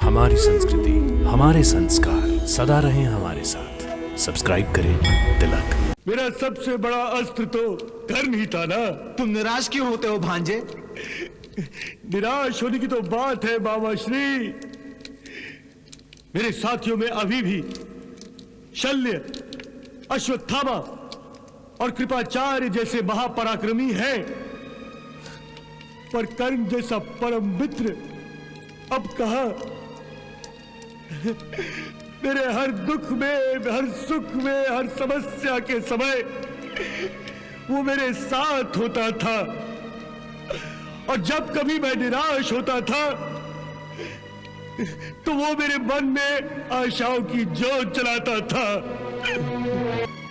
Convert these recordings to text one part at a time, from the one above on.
हमारी संस्कृति, हमारे संस्कार सदा रहें हमारे साथ। सब्सक्राइब करें तिलक। मेरा सबसे बड़ा अस्त्र तो कर्म ही था ना। तुम निराश क्यों होते हो भांजे? निराश होने की तो बात है मामा श्री। मेरे साथियों में अभी भी शल्य, अश्वत्थामा और कृपाचार्य जैसे महापराक्रमी हैं, पर कर्ण जैसा परम मित्र अब कहां? मेरे हर दुख में, हर सुख में, हर समस्या के समय वो मेरे साथ होता था, और जब कभी मैं निराश होता था तो वो मेरे मन में आशाओं की जोत जलाता था।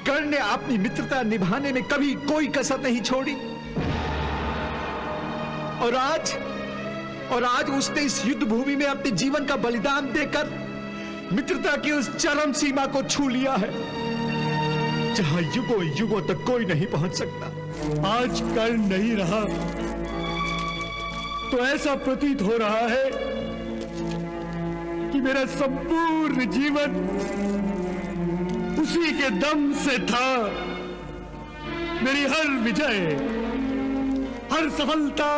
कर्ण ने अपनी मित्रता निभाने में कभी कोई कसर नहीं छोड़ी, और आज उसने इस युद्ध भूमि में अपने जीवन का बलिदान देकर मित्रता की उस चरम सीमा को छू लिया है जहां युगों युगों तक कोई नहीं पहुंच सकता। आज कर्ण नहीं रहा तो ऐसा प्रतीत हो रहा है कि मेरा संपूर्ण जीवन उसी के दम से था। मेरी हर विजय, हर सफलता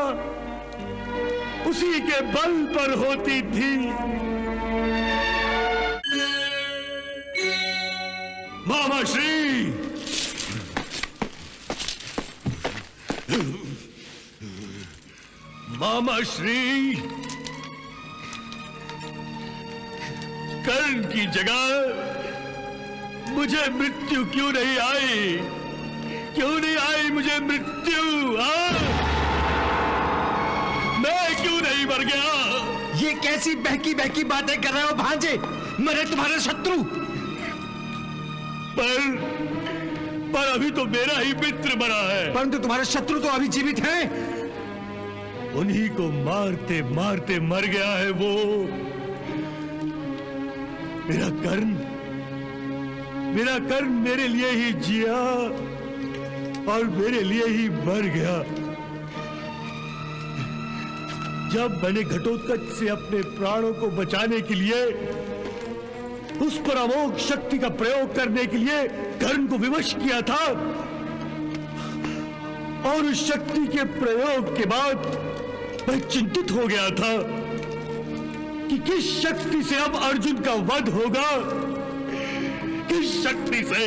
उसी के बल पर होती थी। मामा श्री, मामा श्री, कर्ण की जगह मुझे मृत्यु क्यों नहीं आई? क्यों नहीं आई मुझे मृत्यु? मैं क्यों नहीं मर गया? ये कैसी बहकी बहकी बातें कर रहे हो भांजे? मरे तुम्हारे शत्रु। पर अभी तो मेरा ही मित्र मरा है। परंतु तुम्हारे शत्रु तो अभी जीवित हैं। उन्हीं को मारते मारते मर गया है वो। मेरा कर्ण मेरे लिए ही जिया और मेरे लिए ही मर गया। जब मैंने घटोत्कच से अपने प्राणों को बचाने के लिए, उस पर अमोघ शक्ति का प्रयोग करने के लिए कर्ण को विवश किया था, और उस शक्ति के प्रयोग के बाद मैं चिंतित हो गया था कि किस शक्ति से अब अर्जुन का वध होगा, किस शक्ति से।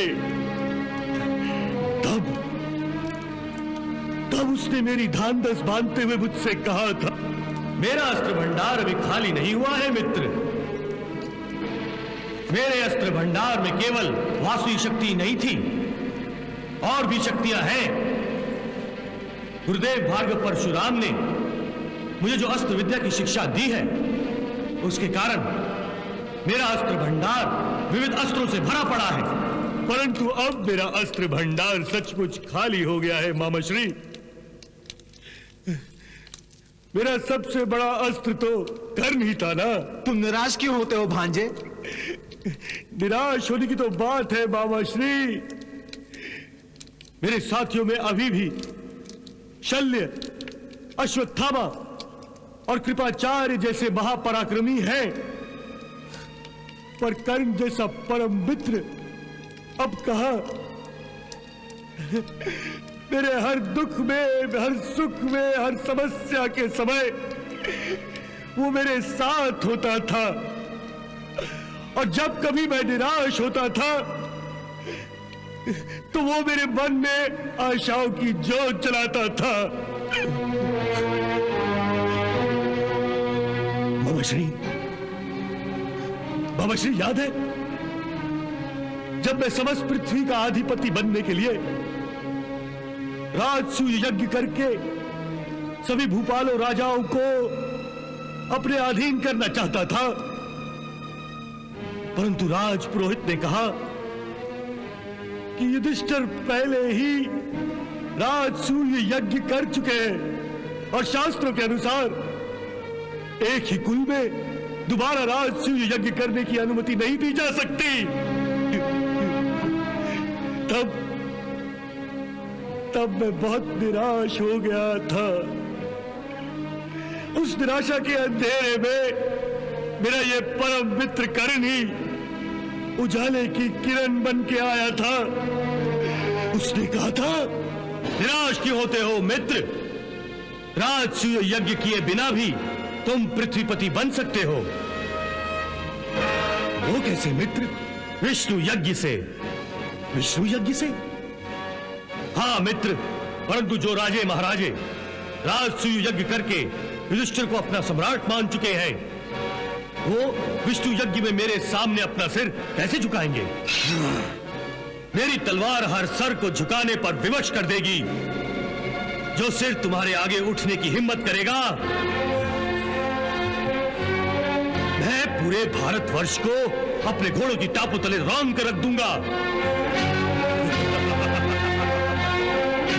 तब उसने मेरी धांधस बांधते हुए मुझसे कहा था, मेरा अस्त्र भंडार अभी खाली नहीं हुआ है मित्र। मेरे अस्त्र भंडार में केवल वासुकी शक्ति नहीं थी, और भी शक्तियां हैं। गुरुदेव भार्गव परशुराम ने मुझे जो अस्त्र विद्या की शिक्षा दी है, उसके कारण मेरा अस्त्र भंडार विविध अस्त्रों से भरा पड़ा है। परंतु अब मेरा अस्त्र भंडार सचमुच खाली हो गया है मामा श्री। मेरा सबसे बड़ा अस्त्र तो कर्म ही था ना। तुम निराश क्यों होते हो भांजे? निराश होने की तो बात है मामा श्री। मेरे साथियों में अभी भी शल्य, अश्वत्थामा और कृपाचार्य जैसे महापराक्रमी हैं, पर कर्ण जैसा परम मित्र अब कहां? मेरे हर दुख में, हर सुख में, हर समस्या के समय वो मेरे साथ होता था, और जब कभी मैं निराश होता था तो वो मेरे मन में आशाओं की जोत जलाता था। मामा श्री, याद है जब मैं समस्त पृथ्वी का अधिपति बनने के लिए राजसूय यज्ञ करके सभी भूपालों राजाओं को अपने अधीन करना चाहता था, परंतु राज पुरोहित ने कहा कि युधिष्ठिर पहले ही राजसूय यज्ञ कर चुके हैं, और शास्त्रों के अनुसार एक ही कुल में दोबारा राजसूय यज्ञ करने की अनुमति नहीं दी जा सकती। तब मैं बहुत निराश हो गया था। उस निराशा के अंधेरे में मेरा ये परम मित्र कर्ण ही उजाले की किरण बन के आया था। उसने कहा था, निराश क्यों होते हो मित्र? राजसूय यज्ञ किए बिना भी तुम पृथ्वीपति बन सकते हो। वो कैसे मित्र? विष्णु यज्ञ से। विष्णु यज्ञ से? हाँ मित्र, परंतु जो राजे महाराजे राजसूय यज्ञ करके युधिष्ठिर को अपना सम्राट मान चुके हैं, वो विष्णु यज्ञ में मेरे सामने अपना सिर कैसे झुकाएंगे? मेरी तलवार हर सर को झुकाने पर विवश कर देगी। जो सिर तुम्हारे आगे उठने की हिम्मत करेगा, मैं पूरे भारतवर्ष को अपने घोड़ों की टापों तले रौंद कर रख दूंगा।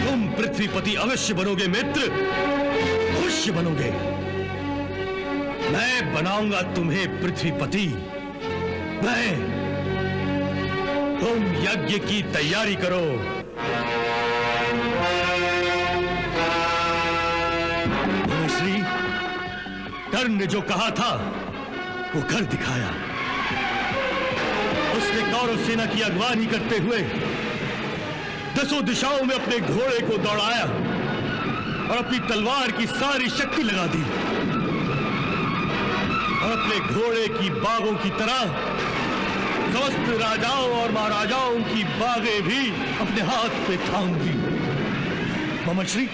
तुम पृथ्वीपति अवश्य बनोगे मित्र, अवश्य बनोगे। मैं बनाऊंगा तुम्हें पृथ्वीपति। तुम यज्ञ की तैयारी करो। श्री कर्ण ने जो कहा था वो कर दिखाया। उसने कौरव सेना की अगवानी करते हुए 10 दिशाओं में अपने घोड़े को दौड़ाया और अपनी तलवार की सारी शक्ति लगा दी और अपने घोड़े की बागों की तरह समस्त राजाओं और महाराजाओं की बागें भी अपने हाथ पे थाम दी। ममश्री,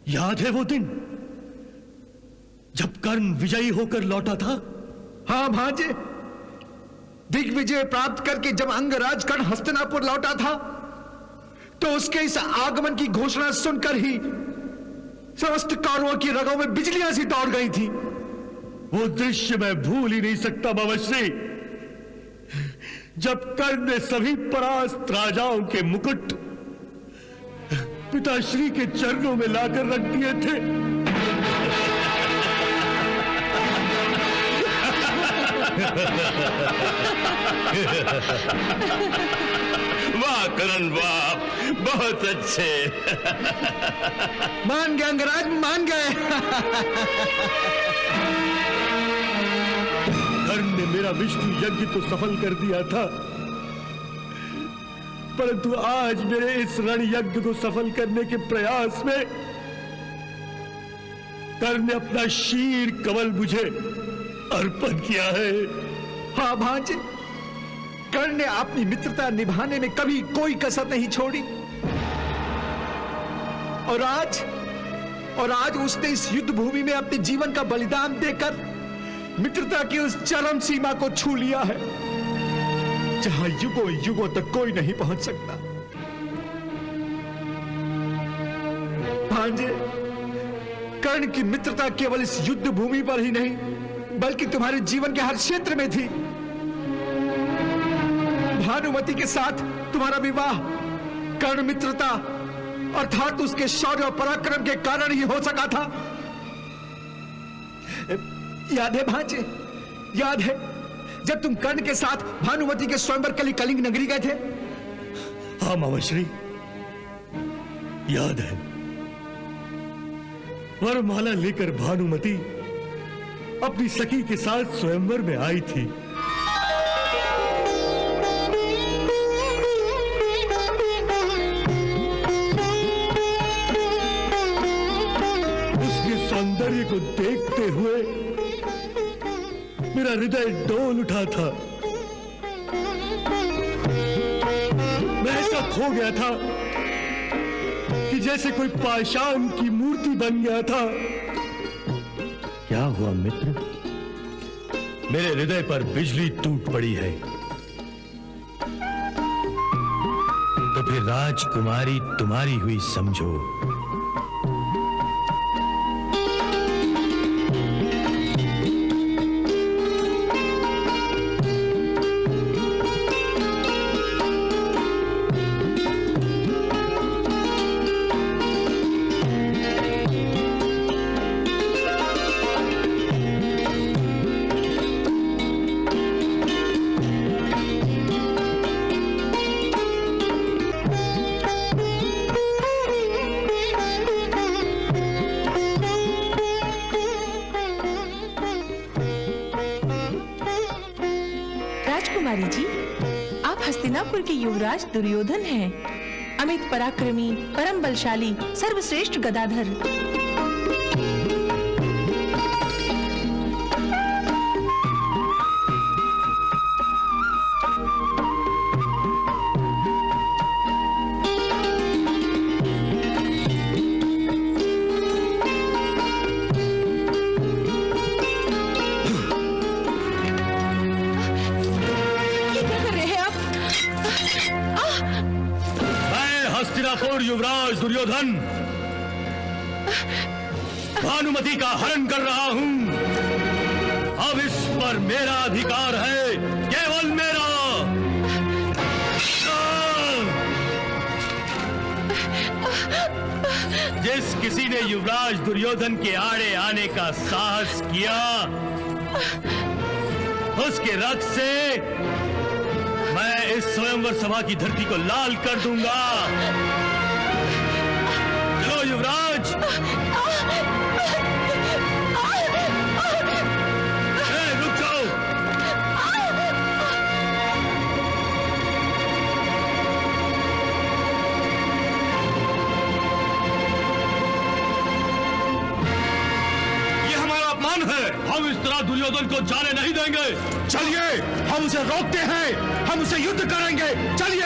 याद है वो दिन जब कर्ण विजयी होकर लौटा था? हाँ भांजे, दिग्विजय प्राप्त करके जब अंगराज कर्ण हस्तिनापुर लौटा था, तो उसके इस आगमन की घोषणा सुनकर ही समस्त कौरवों की रगों में बिजलियां सी दौड़ गई थी। वो दृश्य मैं भूल ही नहीं सकता ममश्री, जब कर्ण ने सभी परास्त राजाओं के मुकुट पिताश्री के चरणों में लाकर रख दिए थे। वाह कर्ण वाह, बहुत अच्छे। मान गए अंगराज, मान गए। कर्ण ने मेरा विष्णु यज्ञ तो सफल कर दिया था, परंतु आज मेरे इस रण यज्ञ को सफल करने के प्रयास में कर्ण ने अपना शीर कमल मुझे अर्पण किया है। हाँ भांजे, कर्ण ने अपनी मित्रता निभाने में कभी कोई कसर नहीं छोड़ी। और आज उसने इस युद्ध भूमि में अपने जीवन का बलिदान देकर मित्रता की उस चरम सीमा को छू लिया है, जहां युगों युगों तक कोई नहीं पहुंच सकता। भांजे, कर्ण की मित्रता केवल इस युद्ध भूमि पर ही नहीं, बल्कि तुम्हारे जीवन के हर क्षेत्र में थी। भानुमति के साथ तुम्हारा विवाह कर्ण मित्रता अर्थात उसके शौर्य और पराक्रम के कारण ही हो सका था। याद है भांजे, याद है जब तुम कर्ण के साथ भानुमति के स्वयंवर के लिए कलिंग नगरी गए थे? हाँ मामाश्री, याद है। वरमाला लेकर भानुमति अपनी सखी के साथ स्वयंवर में आई थी। उसके सौंदर्य को देखते हुए मेरा हृदय डोल उठा था। मैं ऐसा खो गया था कि जैसे कोई पाषाण की मूर्ति बन गया था। क्या हुआ मित्र? मेरे हृदय पर बिजली टूट पड़ी है। तो फिर राजकुमारी तुम्हारी हुई समझो। राजकुमारी जी, आप हस्तिनापुर के युवराज दुर्योधन हैं। अमित पराक्रमी, परम बलशाली, सर्वश्रेष्ठ गदाधर। हस्तिनापुर युवराज दुर्योधन भानुमति का हरण कर रहा हूं। अब इस पर मेरा अधिकार है, केवल मेरा। जिस किसी ने युवराज दुर्योधन के आड़े आने का साहस किया, उसके रक्त से मैं इस स्वयंवर सभा की धरती को लाल कर दूंगा। चलो युवराज। रुक जाओ। ये हमारा अपमान है। हम इस तरह दुर्योधन को जाने नहीं देंगे। चलिए, हम उसे रोकते हैं, हम उसे युद्ध करेंगे। चलिए।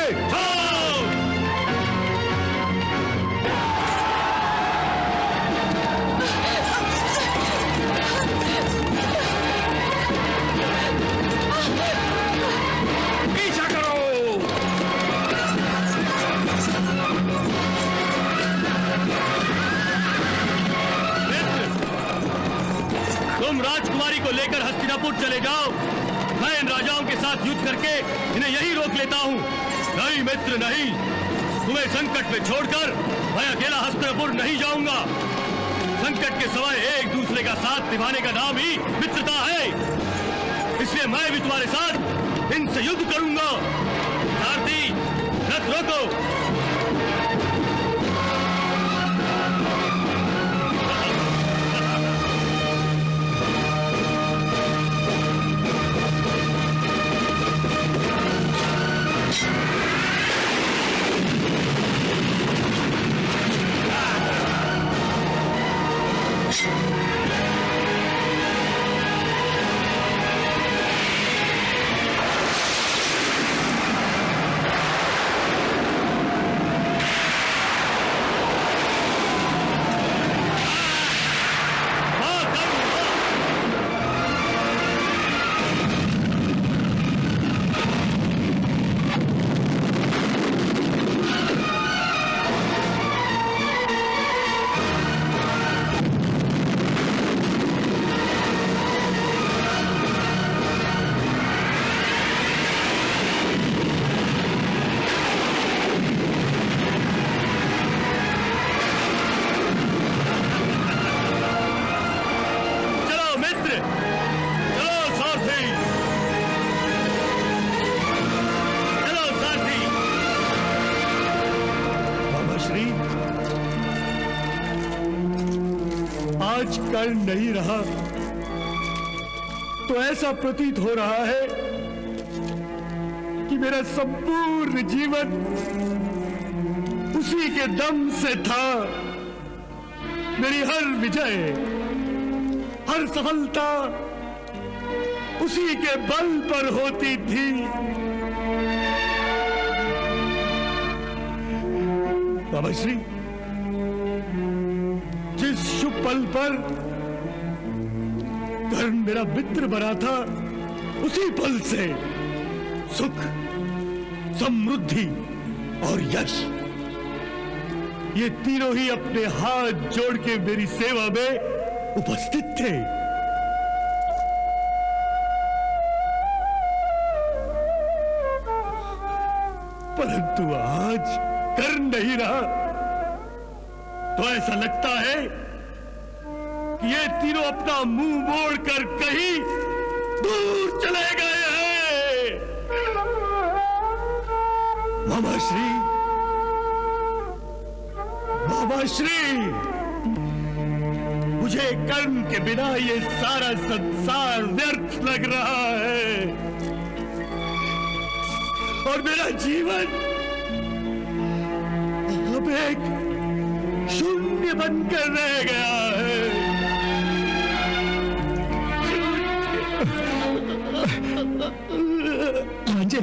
पीछा करो। तुम राजकुमारी को लेकर हस्तिनापुर चले जाओ। मैं इन राजाओं के साथ युद्ध करके इन्हें यही रोक लेता हूँ। नहीं मित्र नहीं, तुम्हें संकट में छोड़कर मैं अकेला हस्तिनापुर नहीं जाऊंगा। संकट के समय एक दूसरे का साथ निभाने का नाम ही मित्रता है। इसलिए मैं भी तुम्हारे साथ इनसे युद्ध करूंगा। सारथी, रथ रोको। आज कल नहीं रहा तो ऐसा प्रतीत हो रहा है कि मेरा संपूर्ण जीवन उसी के दम से था। मेरी हर विजय, हर सफलता उसी के बल पर होती थी। बाबा श्री, जिस शुभ पल पर कर्ण मेरा मित्र बना था, उसी पल से सुख, समृद्धि और यश, ये तीनों ही अपने हाथ जोड़ के मेरी सेवा में उपस्थित थे। परंतु आज कर्ण नहीं रहा तो ऐसा लगता है कि ये तीनों अपना मुंह मोड़कर कहीं दूर चले गए हैं। मामा श्री, मामा श्री, मुझे कर्ण के बिना ये सारा संसार व्यर्थ लग रहा है। और मेरा जीवन अब एक शून्य बनकर रह गया है। राजे,